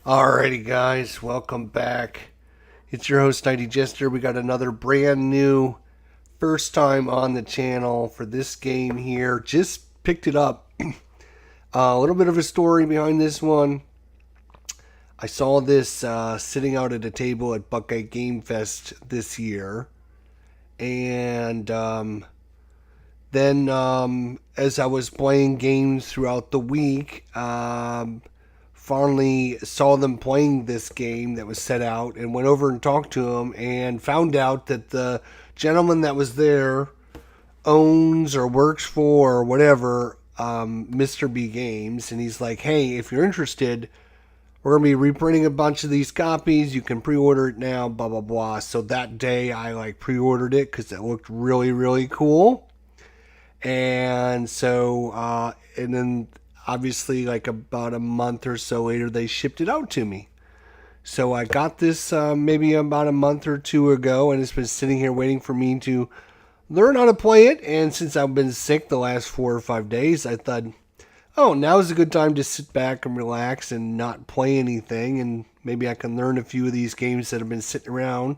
Alrighty, guys, welcome back. It's your host, Nighty Jester. We got another brand new first time on the channel for this game here. Just picked it up. A little bit of a story behind this one. I saw this sitting out at a table at Buckeye Game Fest this year. And then as I was playing games throughout the week, finally saw them playing this game that was set out and went over and talked to them and found out that the gentleman that was there owns or works for or whatever Mr. B Games. And he's like, hey, if you're interested, we're going to be reprinting a bunch of these copies. You can pre-order it now, blah, blah, blah. So that day I pre-ordered it because it looked really, really cool. And so, and then obviously about a month or so later, they shipped it out to me. So I got this maybe about a month or two ago, and it's been sitting here waiting for me to learn how to play it. And since I've been sick the last 4 or 5 days, I thought, oh, now is a good time to sit back and relax and not play anything. And maybe I can learn a few of these games that have been sitting around.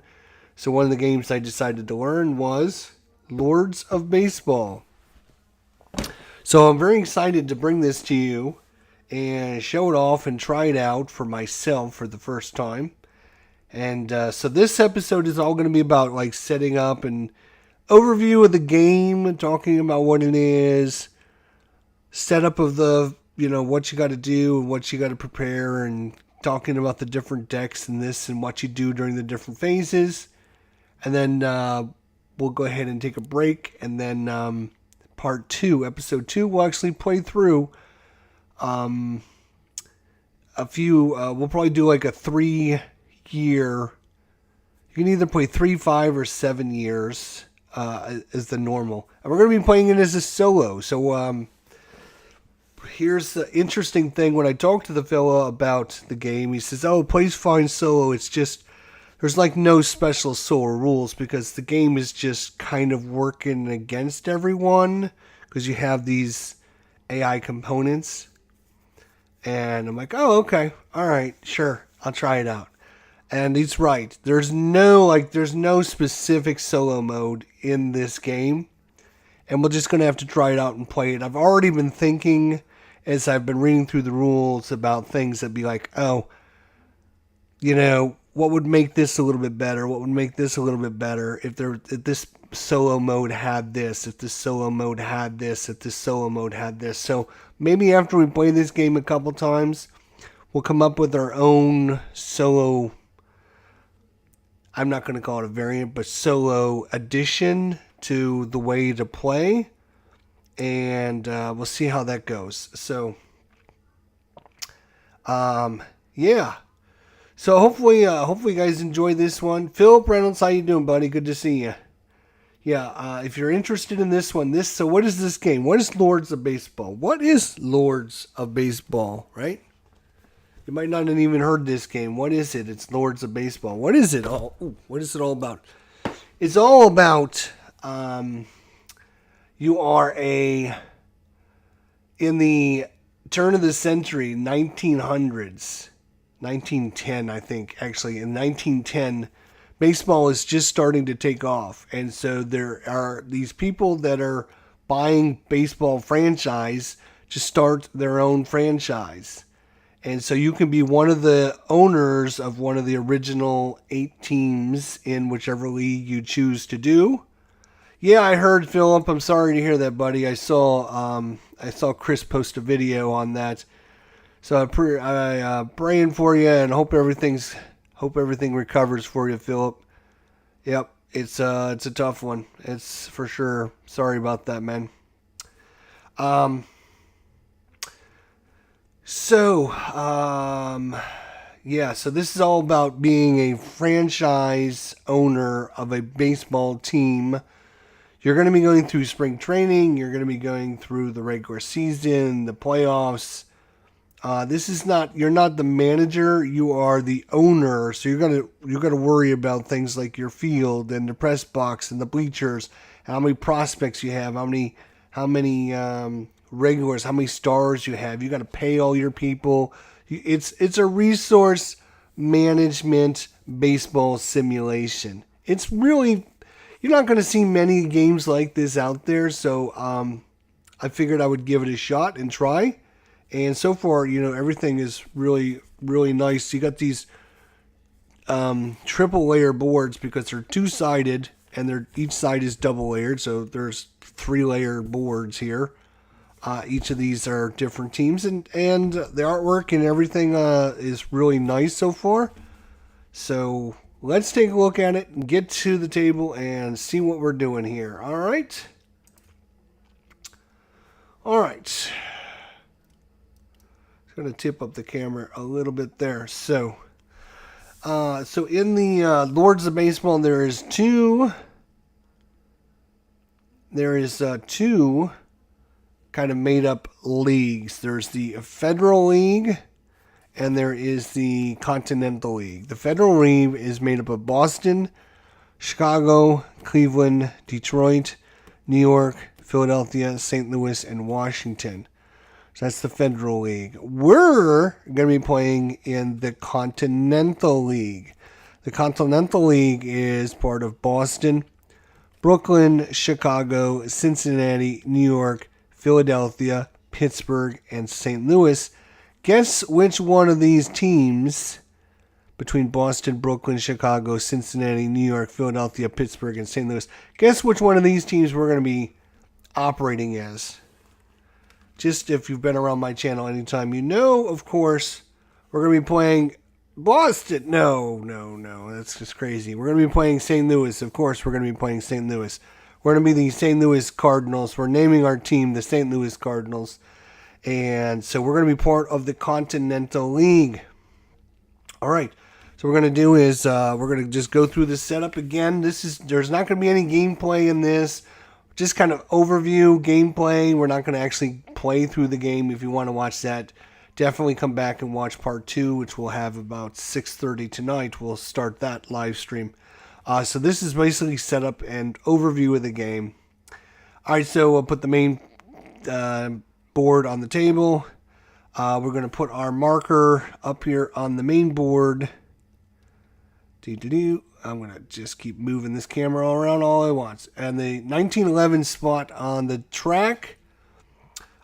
So one of the games I decided to learn was Lords of Baseball. So I'm very excited to bring this to you and show it off and try it out for myself for the first time. And so this episode is all going to be about setting up and overview of the game, talking about what it is, setup of the, what you got to do and what you got to prepare, and talking about the different decks and this and what you do during the different phases. And then we'll go ahead and take a break, and then part 2, episode 2, we'll actually play through a few, we'll probably do a 3-year, you can either play 3, 5, or 7 years as the normal. And we're going to be playing it as a solo. So here's the interesting thing. When I talked to the fella about the game, he says, oh, it plays fine solo. It's just, there's no special solo rules because the game is just kind of working against everyone because you have these AI components. And I'm like, oh, okay. All right, sure. I'll try it out. And he's right. There's no specific solo mode in this game. And we're just going to have to try it out and play it. I've already been thinking as I've been reading through the rules about things that be like, oh, what would make this a little bit better? What would make this a little bit better if this solo mode had this, if this solo mode had this, if this solo mode had this. So maybe after we play this game a couple times, we'll come up with our own solo, I'm not going to call it a variant, but solo addition to the way to play. And we'll see how that goes. So, yeah. So hopefully you guys enjoy this one. Philip Reynolds, how you doing, buddy? Good to see you. Yeah, if you're interested in this one, so what is this game? What is Lords of Baseball? What is Lords of Baseball, right? You might not have even heard this game. What is it? It's Lords of Baseball. What is it all? What is it all about? It's all about you are in the turn of the century, 1900s. 1910, I think, actually. In 1910, baseball is just starting to take off. And so there are these people that are buying baseball franchise to start their own franchise. And so you can be one of the owners of one of the original 8 teams in whichever league you choose to do. Yeah, I heard, Philip. I'm sorry to hear that, buddy. I saw Chris post a video on that. So I praying for you and hope everything recovers for you, Philip. Yep, it's a tough one. It's for sure. Sorry about that, man. So this is all about being a franchise owner of a baseball team. You're going to be going through spring training. You're going to be going through the regular season, the playoffs. You're not the manager, you are the owner. So you're gonna worry about things like your field and the press box and the bleachers, how many prospects you have, how many regulars, how many stars you have. You got to pay all your people. It's a resource management baseball simulation. It's really, you're not going to see many games like this out there, so I figured I would give it a shot and try. And so far, everything is really, really nice. You got these triple layer boards because they're two-sided and each side is double layered, so there's 3-layer boards here. Each of these are different teams, and the artwork and everything is really nice so far. So let's take a look at it and get to the table and see what we're doing here. All right. Just going to tip up the camera a little bit there. So in the Lords of Baseball, there is two kind of made up leagues. There's the Federal League and there is the Continental League. The Federal League is made up of Boston, Chicago, Cleveland, Detroit, New York, Philadelphia, St. Louis, and Washington. So that's the Federal League. We're going to be playing in the Continental League. The Continental League is part of Boston, Brooklyn, Chicago, Cincinnati, New York, Philadelphia, Pittsburgh, and St. Louis. Guess which one of these teams between Boston, Brooklyn, Chicago, Cincinnati, New York, Philadelphia, Pittsburgh, and St. Louis. Guess which one of these teams we're going to be operating as. Just if you've been around my channel anytime, of course, we're going to be playing Boston. No, that's just crazy. We're going to be playing St. Louis. Of course, we're going to be playing St. Louis. We're going to be the St. Louis Cardinals. We're naming our team the St. Louis Cardinals. And so we're going to be part of the Continental League. All right. So what we're going to do is we're going to just go through the setup again. There's not going to be any gameplay in this. Just kind of overview gameplay. We're not going to actually play through the game. If you want to watch that, definitely come back and watch part 2, which we'll have about 6:30 tonight. We'll start that live stream. So this is basically setup and overview of the game. All right, so we'll put the main board on the table. We're going to put our marker up here on the main board. I'm going to just keep moving this camera all around all I want. And the 1911 spot on the track.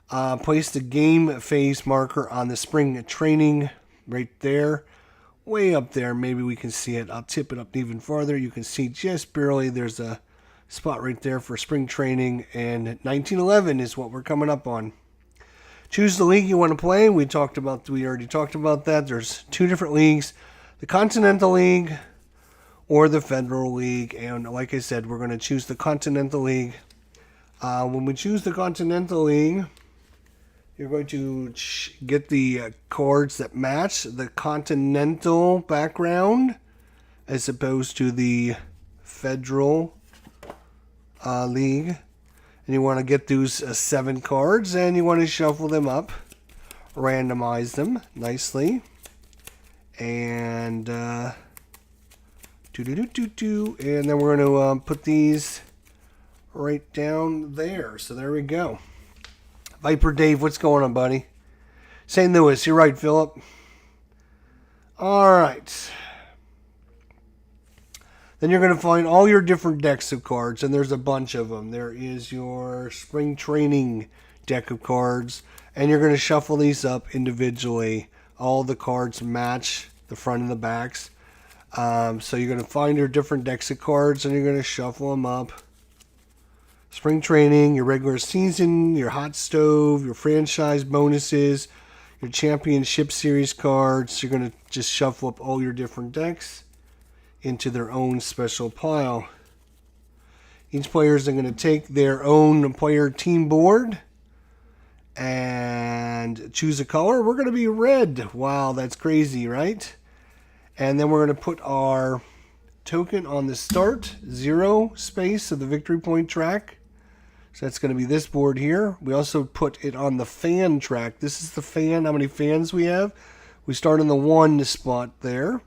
Place the game phase marker on the spring training right there. Way up there. Maybe we can see it. I'll tip it up even farther. You can see just barely. There's a spot right there for spring training. And 1911 is what we're coming up on. Choose the league you want to play. We already talked about that. There's 2 different leagues. The Continental League or the Federal League. And like I said, we're going to choose the Continental League. When we choose the Continental League, you're going to get the cards that match the Continental background as opposed to the Federal League. And you want to get those 7 cards and you want to shuffle them up, randomize them nicely. And and then we're going to put these right down there. So there we go. Viper Dave, what's going on, buddy? St. Louis, you're right, Philip. All right. Then you're going to find all your different decks of cards, and there's a bunch of them. There is your spring training deck of cards, and you're going to shuffle these up individually. All the cards match the front and the backs. So you're going to find your different decks of cards, and you're going to shuffle them up. Spring training, your regular season, your hot stove, your franchise bonuses, your championship series cards. You're going to just shuffle up all your different decks into their own special pile. Each player is going to take their own player team board and choose a color. We're going to be red. Wow, that's crazy, right? And then we're going to put our token on the start 0 space of the victory point track. So that's going to be this board here. We also put it on the fan track. This is the fan, how many fans we have. We start on the 1 spot there.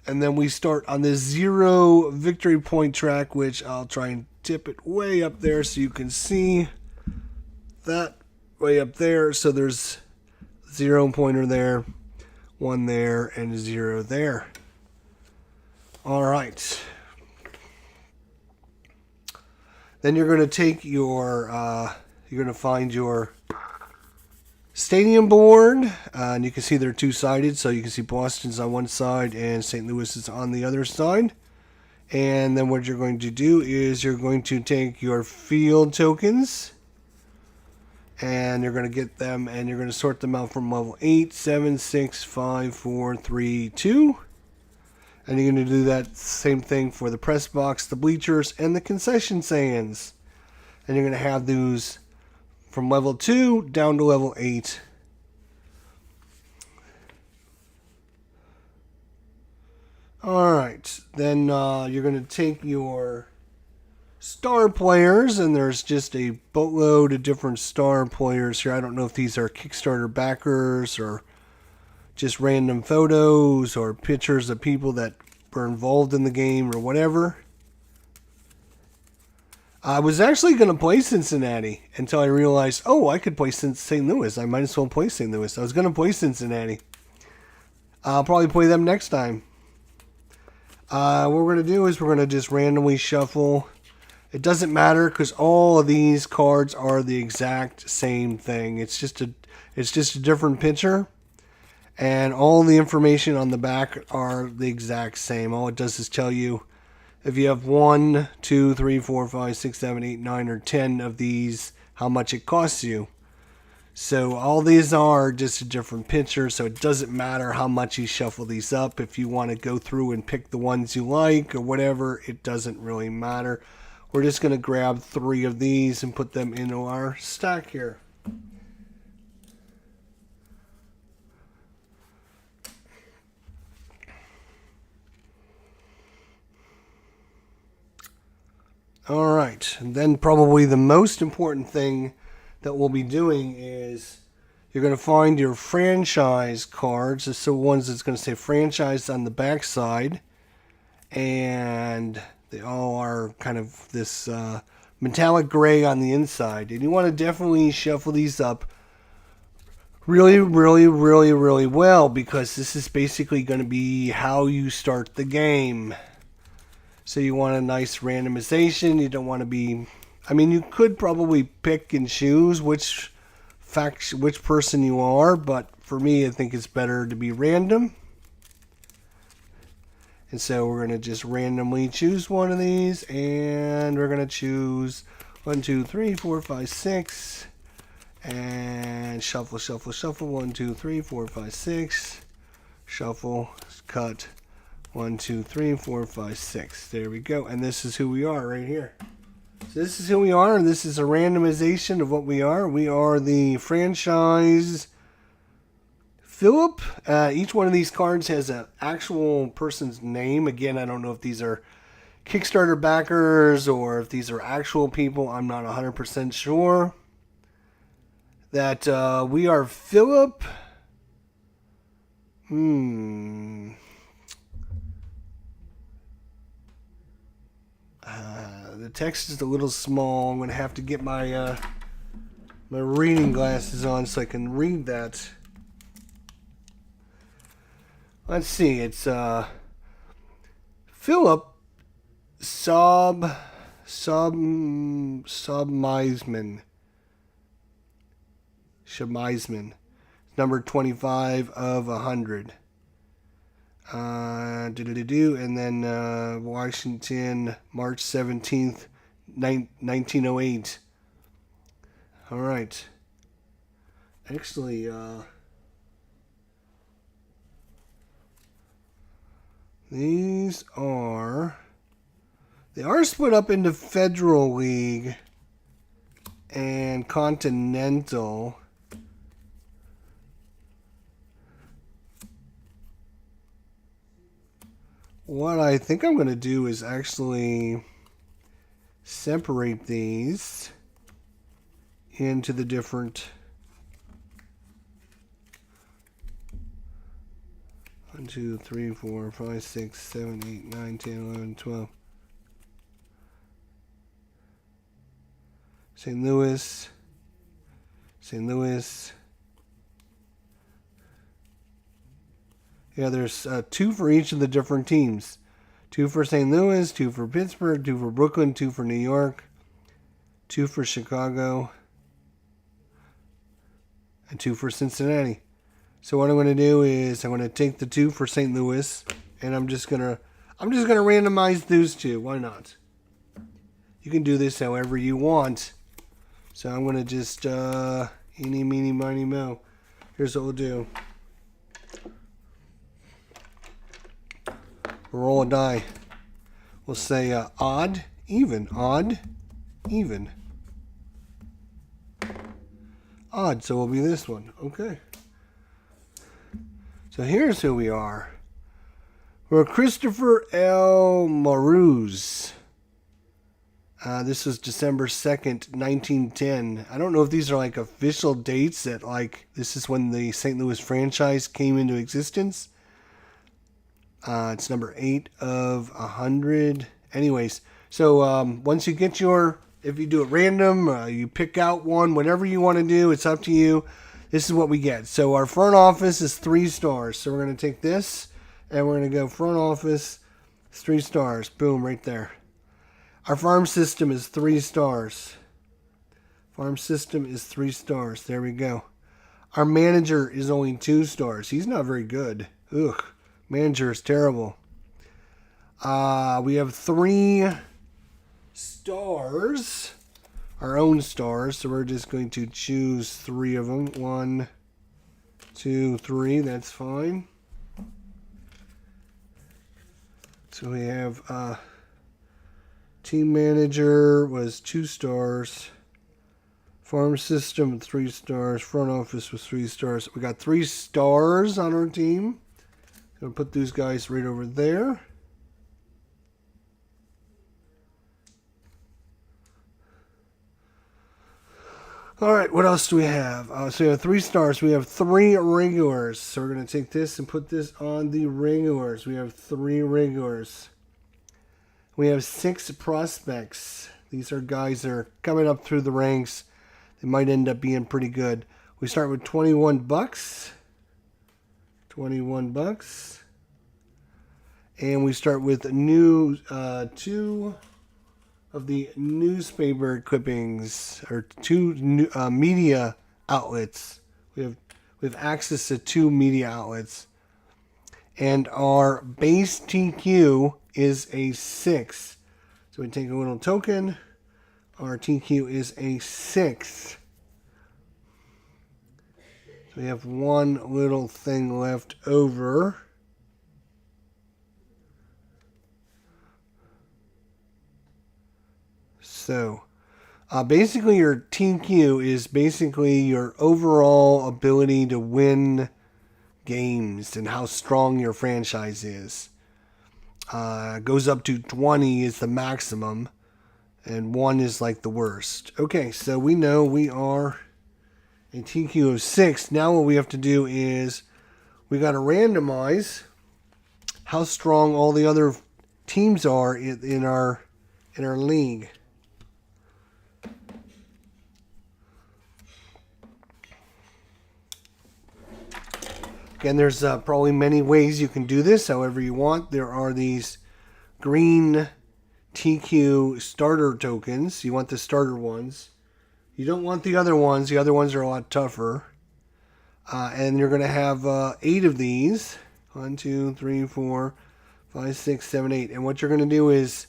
And then we start on the 0 victory point track, which I'll try and tip it way up there so you can see that way up there. So there's 0 pointer there, 1 there, and a 0 there. All right. Then you're going to take your, you're going to find your stadium board, and you can see they're two-sided, so you can see Boston's on one side and St. Louis is on the other side. And then what you're going to do is you're going to take your field tokens, and you're going to get them, and you're going to sort them out from level 8, 7, 6, 5, 4, 3, 2. And you're going to do that same thing for the press box, the bleachers, and the concession stands. And you're going to have those from level 2 down to level 8. Alright, then you're going to take your star players, and there's just a boatload of different star players here. I don't know if these are Kickstarter backers or just random photos or pictures of people that were involved in the game or whatever. I was actually going to play Cincinnati until I realized, oh, I could play St. Louis. I might as well play St. Louis. I was going to play Cincinnati. I'll probably play them next time. What we're going to do is we're going to just randomly shuffle. It doesn't matter because all of these cards are the exact same thing. It's just a different picture. And all the information on the back are the exact same. All it does is tell you if you have 1, 2, 3, 4, 5, 6, 7, 8, 9, or 10 of these, how much it costs you. So all these are just a different picture, so it doesn't matter how much you shuffle these up. If you want to go through and pick the ones you like or whatever, it doesn't really matter. We're just going to grab 3 of these and put them into our stack here. All right, and then probably the most important thing that we'll be doing is you're going to find your franchise cards. So ones that's going to say franchise on the back side, and they all are kind of this metallic gray on the inside. And you want to definitely shuffle these up really, really, really, really well, because this is basically going to be how you start the game. So you want a nice randomization. You don't want to be... I mean, you could probably pick and choose which person you are, but for me, I think it's better to be random. And so we're going to just randomly choose one of these, and we're going to choose 1, 2, 3, 4, 5, 6, and shuffle, shuffle, shuffle. 1, 2, 3, 4, 5, 6, shuffle, cut. 1, 2, 3, 4, 5, 6. There we go. And this is who we are right here. So this is who we are, and this is a randomization of what we are. We are the franchise Philip. Each one of these cards has an actual person's name. Again, I don't know if these are Kickstarter backers or if these are actual people. I'm not 100% sure. That we are Philip. The text is a little small. I'm going to have to get my my reading glasses on so I can read that. Let's see. It's Philip Submeisman. Number 25 of 100. And then Washington, March 17th, 1908. All right. Actually, they are split up into Federal League and Continental. What I think I'm going to do is actually separate these into the different 1, 2, 3, 4, 5, 6, 7, 8, 9, 10, 11, 12. St. Louis, St. Louis, Yeah, there's 2 for each of the different teams. 2 for St. Louis, 2 for Pittsburgh, 2 for Brooklyn, 2 for New York, 2 for Chicago, and 2 for Cincinnati. So what I'm going to do is I'm going to take the 2 for St. Louis, and I'm just gonna randomize those 2. Why not? You can do this however you want. So I'm going to just eeny, meeny, miny, mo. Here's what we'll do. Roll a die. We'll say odd, even, odd, even. Odd, so it'll be this one. Okay. So here's who we are. We're Christopher L. Maruz. This was December 2nd, 1910. I don't know if these are like official dates that like this is when the St. Louis franchise came into existence. It's number 8 of 100. Anyways, so once you get if you do it random, you pick out one, whatever you want to do, it's up to you. This is what we get. So our front office is 3 stars. So we're going to take this and we're going to go front office, 3 stars. Boom, right there. Our farm system is 3 stars. Farm system is 3 stars. There we go. Our manager is only 2 stars. He's not very good. Ugh. Manager is terrible. We have 3 stars. Our own stars. So we're just going to choose 3 of them. 1, 2, 3. That's fine. So we have team manager was 2 stars. Farm system 3 stars. Front office was 3 stars. We got 3 stars on our team. Gonna put these guys right over there. All right, what else do we have? So we have 3 stars. We have 3 regulars. So we're gonna take this and put this on the regulars. We have 3 regulars. We have 6 prospects. These are guys that are coming up through the ranks. They might end up being pretty good. We start with $21. $21. And we start with new 2 of the newspaper clippings, or 2 media outlets. We have access to 2 media outlets. And our base TQ is a 6. So we take a little token. Our TQ is a 6. So we have 1 little thing left over. So basically your TQ is basically your overall ability to win games and how strong your franchise is. Goes up to 20 is the maximum, and 1 is like the worst. Okay, so we know we are a TQ of 6. Now what we have to do is we got to randomize how strong all the other teams are in our league. Again, there's probably many ways you can do this, however you want. There are these green TQ starter tokens. You want the starter ones. You don't want the other ones. The other ones are a lot tougher. And you're going to have 8 of these. 1, 2, 3, 4, 5, 6, 7, 8. And what you're going to do is,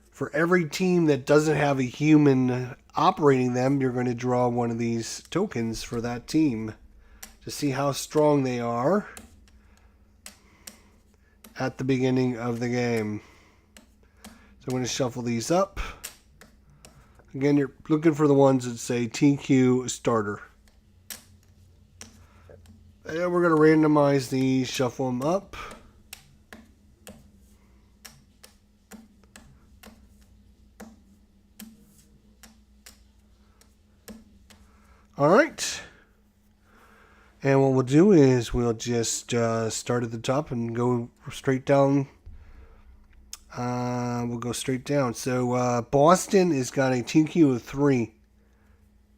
for every team that doesn't have a human operating them, you're going to draw one of these tokens for that team to see how strong they are at the beginning of the game. So I'm going to shuffle these up. Again, you're looking for the ones that say TQ starter. And we're going to randomize these, shuffle them up. All right. And what we'll do is we'll just start at the top and go straight down. We'll go straight down. So Boston has got a TQ of 3.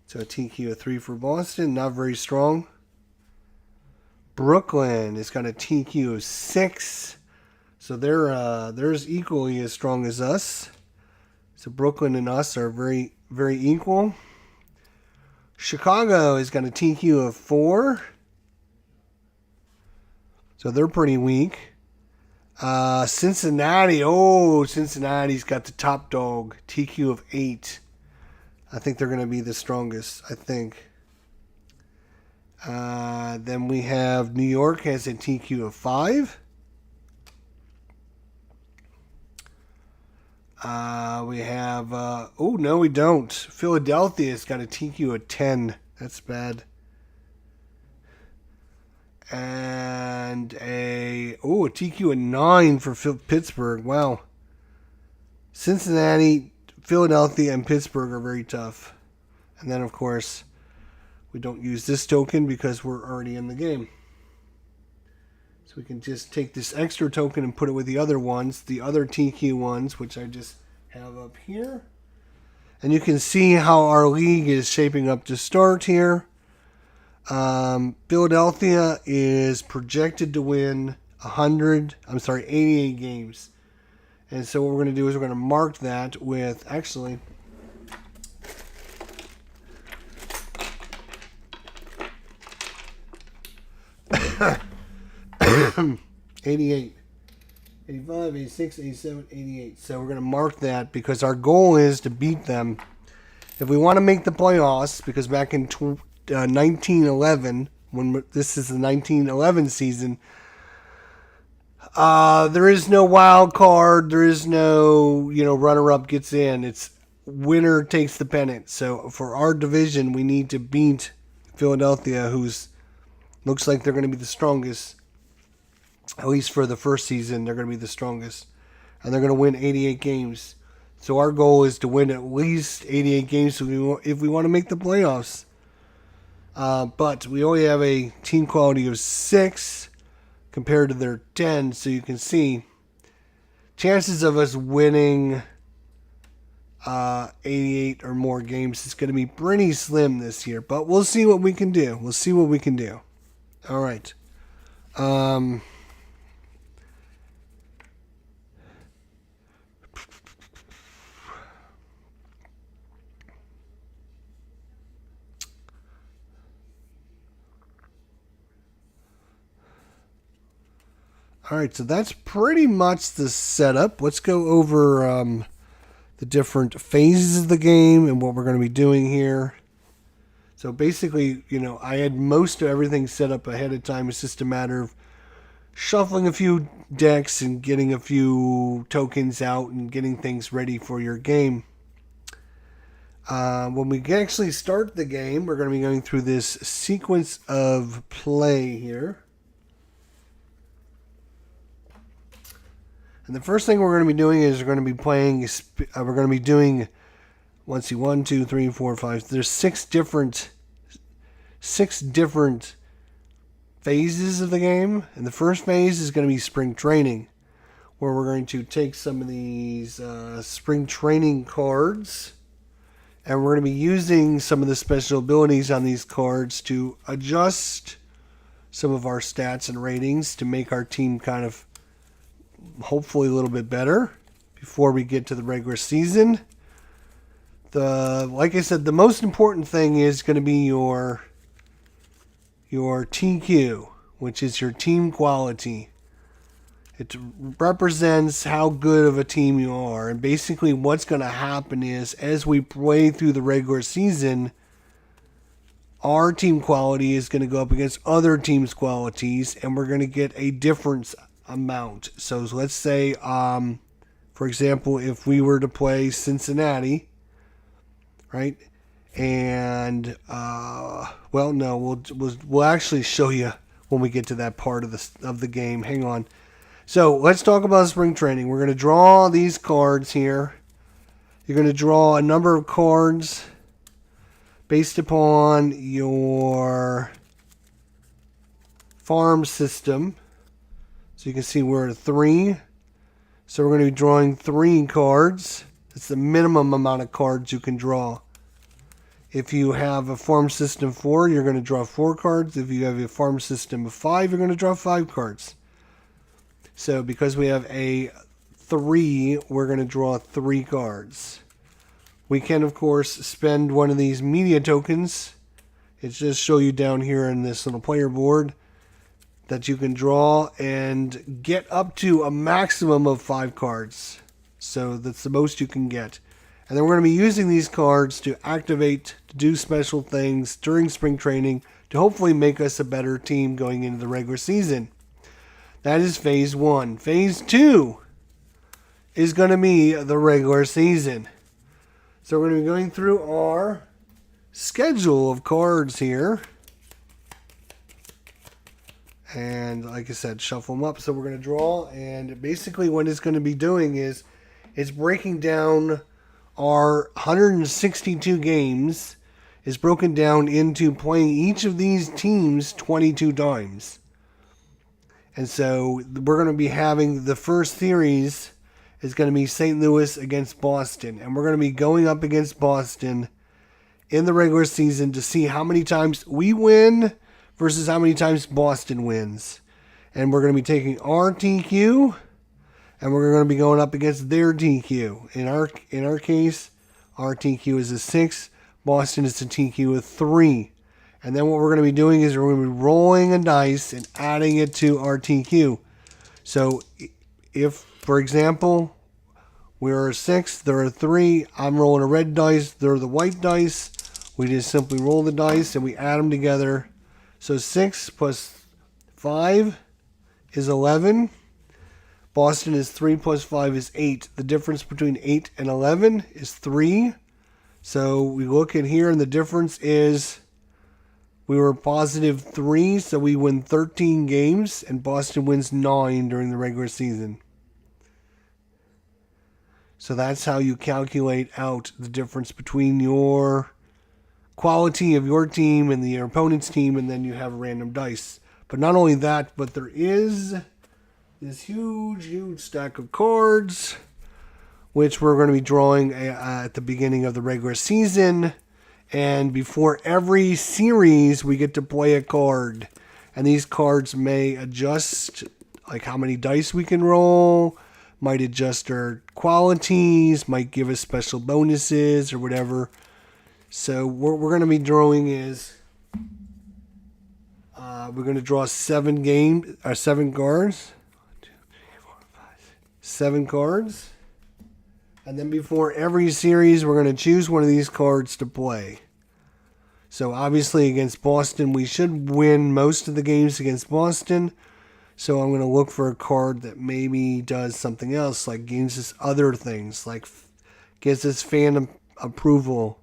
So a TQ of 3 for Boston, not very strong. Brooklyn has got a TQ of 6. So they're equally as strong as us. So Brooklyn and us are very, very equal. Chicago has got a TQ of 4. So they're pretty weak. Cincinnati. Oh, Cincinnati's got the top dog. TQ of 8. I think they're going to be the strongest, I think. Then we have New York has a TQ of 5. We have, oh, no, we don't. Philadelphia's got a TQ of 10. That's bad. And a TQ of 9 for Pittsburgh. Wow. Cincinnati, Philadelphia, and Pittsburgh are very tough. And then, of course, we don't use this token because we're already in the game. So we can just take this extra token and put it with the other ones, the other TQ ones, which I just have up here. And you can see how our league is shaping up to start here. Philadelphia is projected to win 88 games. And so what we're going to do is we're going to mark that with, actually, '88, '85, '86, '87, '88. So we're going to mark that because our goal is to beat them. If we want to make the playoffs, because back in 1911, when this is the 1911 season, there is no wild card. There is no, runner-up gets in. It's winner takes the pennant. So for our division, we need to beat Philadelphia, who's looks like they're going to be the strongest. At least for the first season, they're going to be the strongest. And they're going to win 88 games. So our goal is to win at least 88 games if we want to make the playoffs. But we only have a team quality of 6 compared to their 10. So you can see chances of us winning 88 or more games is going to be pretty slim this year. But we'll see what we can do. All right. All right, so that's pretty much the setup. Let's go over the different phases of the game and what we're going to be doing here. So basically, I had most of everything set up ahead of time. It's just a matter of shuffling a few decks and getting a few tokens out and getting things ready for your game. When we actually start the game, we're going to be going through this sequence of play here. And the first thing we're going to be doing is we're going to be doing, let's see, 1, 2, 3, 4, 5. There's six different phases of the game. And the first phase is going to be spring training, where we're going to take some of these spring training cards, and we're going to be using some of the special abilities on these cards to adjust some of our stats and ratings to make our team kind of hopefully a little bit better before we get to the regular season. Like I said, the most important thing is going to be your TQ, which is your team quality. It represents how good of a team you are. And basically what's going to happen is, as we play through the regular season, our team quality is going to go up against other teams' qualities, and we're going to get a difference amount. So let's say, for example, if we were to play Cincinnati, right? And we'll actually show you when we get to that part of the game. Hang on. So let's talk about spring training. We're going to draw these cards here. You're going to draw a number of cards based upon your farm system. So you can see we're at 3. So we're going to be drawing 3 cards. That's the minimum amount of cards you can draw. If you have a farm system of 4, you're going to draw 4 cards. If you have a farm system of 5, you're going to draw 5 cards. So because we have a 3, we're going to draw 3 cards. We can, of course, spend one of these media tokens. It's just show you down here in this little player board that you can draw and get up to a maximum of 5 cards. So that's the most you can get. And then we're going to be using these cards to activate, to do special things during spring training to hopefully make us a better team going into the regular season. That is phase 1. Phase 2 is going to be the regular season. So we're going to be going through our schedule of cards here. And like I said, shuffle them up. So we're going to draw. And basically what it's going to be doing is it's breaking down our 162 games is broken down into playing each of these teams 22 times. And so we're going to be having the first series is going to be St. Louis against Boston. And we're going to be going up against Boston in the regular season to see how many times we win versus how many times Boston wins. And we're going to be taking our TQ and we're going to be going up against their TQ. In our case, our TQ is a 6. Boston is a TQ of 3. And then what we're going to be doing is we're going to be rolling a dice and adding it to our TQ. So if, for example, we're a 6, they're a 3, I'm rolling a red dice, they're the white dice. We just simply roll the dice and we add them together. So 6 plus 5 is 11. Boston is 3 plus 5 is 8. The difference between 8 and 11 is 3. So we look at here and the difference is we were positive 3. So we win 13 games and Boston wins 9 during the regular season. So that's how you calculate out the difference between your quality of your team and your opponent's team. And then you have random dice. But not only that, but there is this huge stack of cards, which we're going to be drawing at the beginning of the regular season. And before every series, we get to play a card. And these cards may adjust, like how many dice we can roll, might adjust our qualities, might give us special bonuses or whatever. So what we're going to be drawing is, we're going to draw 7 cards. 7 cards. And then before every series, we're going to choose one of these cards to play. So obviously against Boston, we should win most of the games against Boston. So I'm going to look for a card that maybe does something else, like gives us other things, like gives us fan approval.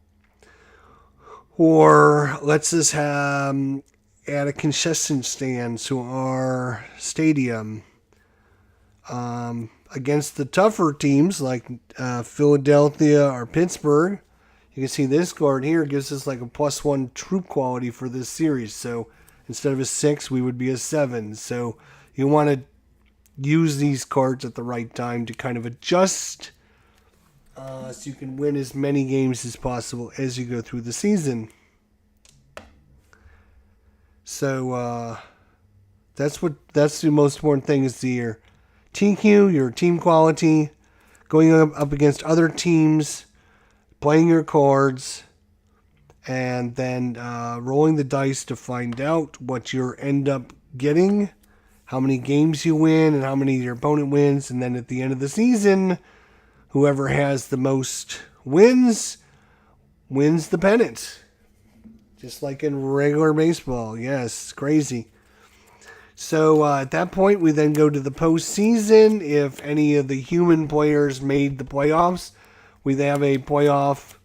Or lets us add a concession stand to our stadium. Against the tougher teams like Philadelphia or Pittsburgh, you can see this card here gives us like a +1 troop quality for this series. So instead of a 6, we would be a 7. So you want to use these cards at the right time to kind of adjust so you can win as many games as possible as you go through the season. So that's the most important thing is your TQ, your team quality, going up against other teams, playing your cards, and then rolling the dice to find out what you end up getting, how many games you win, and how many your opponent wins. And then at the end of the season, whoever has the most wins the pennant. Just like in regular baseball. Yes, crazy. So at that point, we then go to the postseason. If any of the human players made the playoffs, we have a playoff.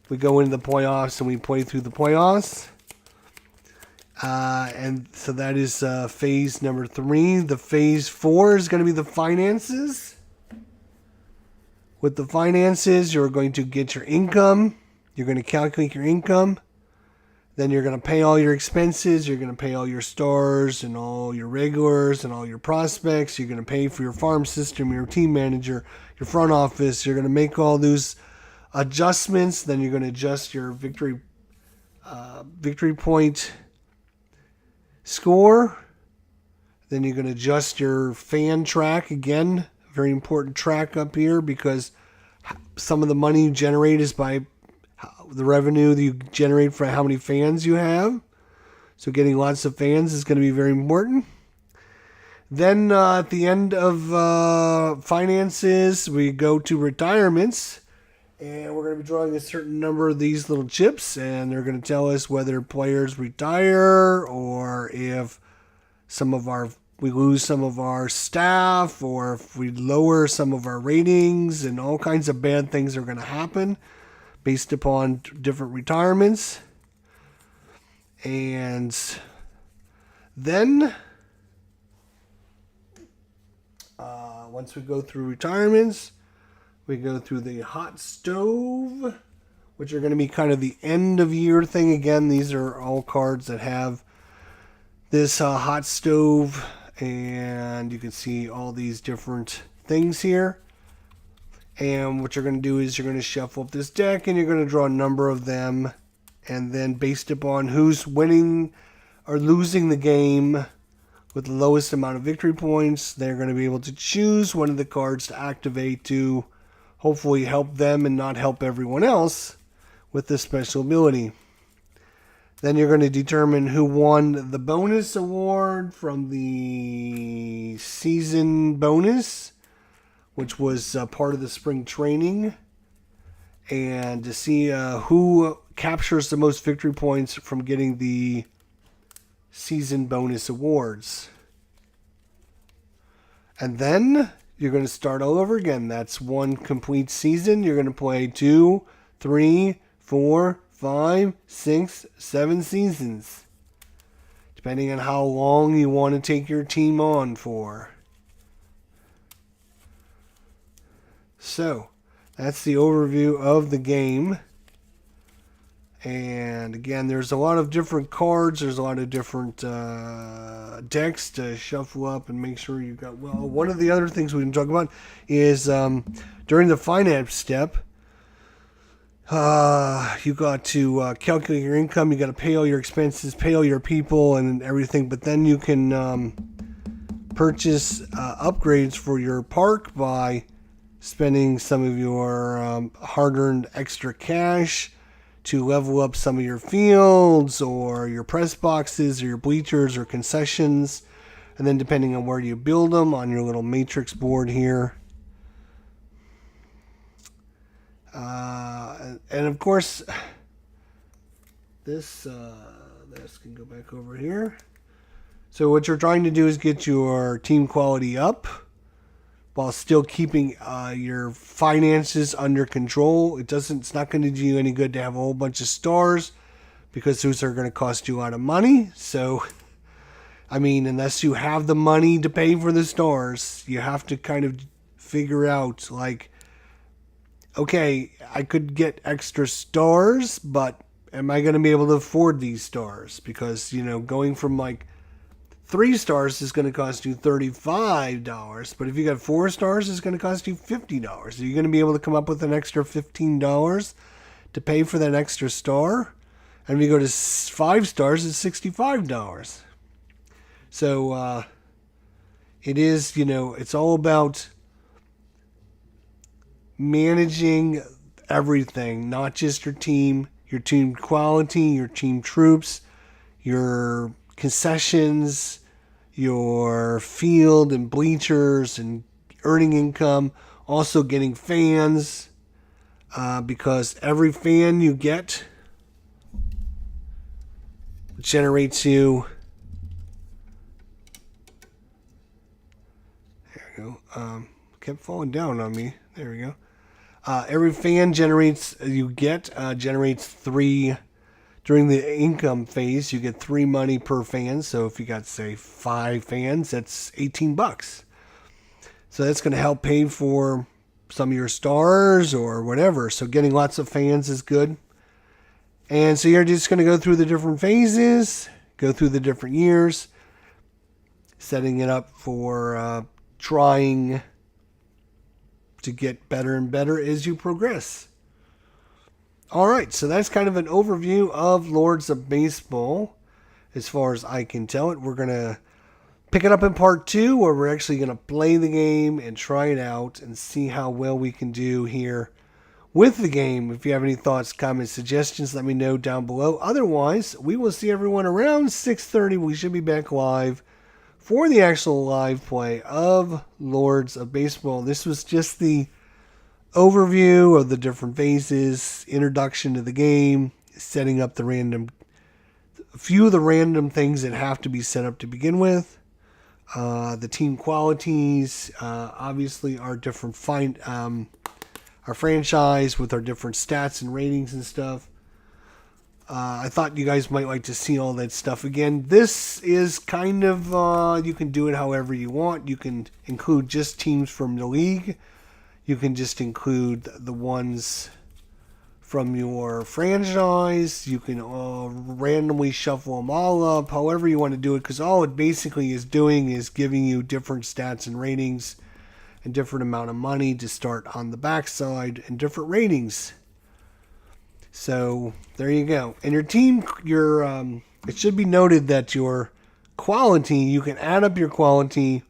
We go into the playoffs and we play through the playoffs. And so that is phase number 3. The phase 4 is going to be the finances. With the finances, you're going to get your income. You're going to calculate your income. Then you're going to pay all your expenses. You're going to pay all your stars and all your regulars and all your prospects. You're going to pay for your farm system, your team manager, your front office. You're going to make all those adjustments. Then you're going to adjust your victory victory point score. Then you're going to adjust your fan track again. Very important track up here because some of the money you generate is by the revenue that you generate for how many fans you have. So getting lots of fans is going to be very important. Then at the end of finances, we go to retirements. And we're going to be drawing a certain number of these little chips. And they're going to tell us whether players retire or if we lose some of our staff, or if we lower some of our ratings, and all kinds of bad things are going to happen based upon different retirements. And then once we go through retirements, we go through the hot stove, which are going to be kind of the end of year thing. Again, these are all cards that have this hot stove, and you can see all these different things here. And what you're going to do is you're going to shuffle up this deck, and you're going to draw a number of them, and then based upon who's winning or losing the game with the lowest amount of victory points, they're going to be able to choose one of the cards to activate to hopefully help them and not help everyone else with this special ability. Then you're going to determine who won the bonus award from the season bonus, which was part of the spring training, and to see who captures the most victory points from getting the season bonus awards. And then you're going to start all over again. That's one complete season. You're going to play 2, 3, 4, 5, 6, 7 seasons, depending on how long you want to take your team on for. So that's the overview of the game. And again, there's a lot of different cards. There's a lot of different decks to shuffle up and make sure you've got. Well, one of the other things we can talk about is during the finance step, you got to calculate your income. You got to pay all your expenses, pay all your people, and everything. But then you can purchase upgrades for your park by spending some of your hard-earned extra cash to level up some of your fields or your press boxes or your bleachers or concessions. And then depending on where you build them on your little matrix board here. And of course, this can go back over here. So what you're trying to do is get your team quality up while still keeping your finances under control. It's not going to do you any good to have a whole bunch of stars, because those are going to cost you a lot of money. So, I mean, unless you have the money to pay for the stars, you have to kind of figure out, like, okay, I could get extra stars, but am I going to be able to afford these stars? Because, going from like 3 stars is going to cost you $35, but if you got 4 stars, it's going to cost you $50. Are you going to be able to come up with an extra $15 to pay for that extra star? And if you go to 5 stars, it's $65. So it is, it's all about managing everything, not just your team quality, your team troops, your concessions, your field and bleachers, and earning income, also getting fans, because every fan you get generates you. There we go. Kept falling down on me. There we go. Every fan generates 3. During the income phase, you get 3 money per fan. So if you got, say, 5 fans, that's $18. So that's going to help pay for some of your stars or whatever. So getting lots of fans is good. And so you're just going to go through the different phases, go through the different years, setting it up for trying to get better and better as you progress. All right, so that's kind of an overview of Lords of Baseball. As far as I can tell it, we're going to pick it up in part 2, where we're actually going to play the game and try it out and see how well we can do here with the game. If you have any thoughts, comments, suggestions, let me know down below. Otherwise, we will see everyone around 6:30. We should be back live for the actual live play of Lords of Baseball. This was just the overview of the different phases, introduction to the game, setting up a few of the random things that have to be set up to begin with. The team qualities, obviously our different our franchise with our different stats and ratings and stuff. I thought you guys might like to see all that stuff again. This is kind of, you can do it however you want. You can include just teams from the league. You can just include the ones from your franchise. You can randomly shuffle them all up, however you want to do it, because all it basically is doing is giving you different stats and ratings and different amount of money to start on the backside and different ratings. So there you go. And your team, it should be noted that your quality, you can add up your quality.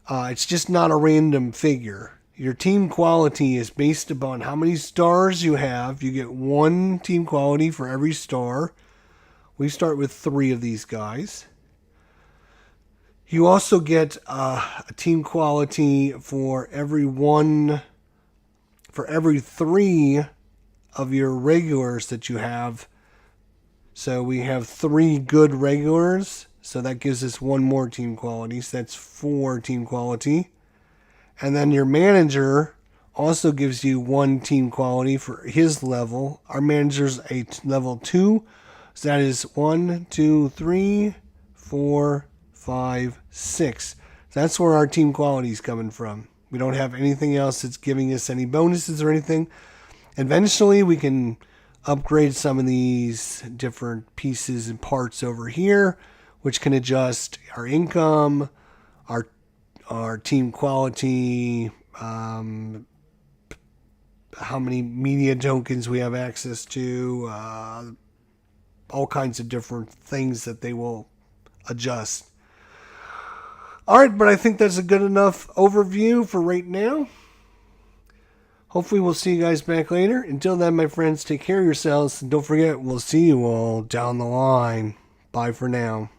It's just not a random figure. Your team quality is based upon how many stars you have. You get 1 team quality for every star. We start with 3 of these guys. You also get a team quality for every 3 of your regulars that you have. So we have 3 good regulars. So that gives us 1 more team quality. So that's 4 team quality. And then your manager also gives you 1 team quality for his level. Our manager's a level 2. So that is 1, 2, 3, 4, 5, 6. That's where our team quality is coming from. We don't have anything else that's giving us any bonuses or anything. Eventually, we can upgrade some of these different pieces and parts over here, which can adjust our income, our team quality, how many media tokens we have access to, all kinds of different things that they will adjust. All right, but I think that's a good enough overview for right now. Hopefully we'll see you guys back later. Until then, my friends, take care of yourselves. And don't forget, we'll see you all down the line. Bye for now.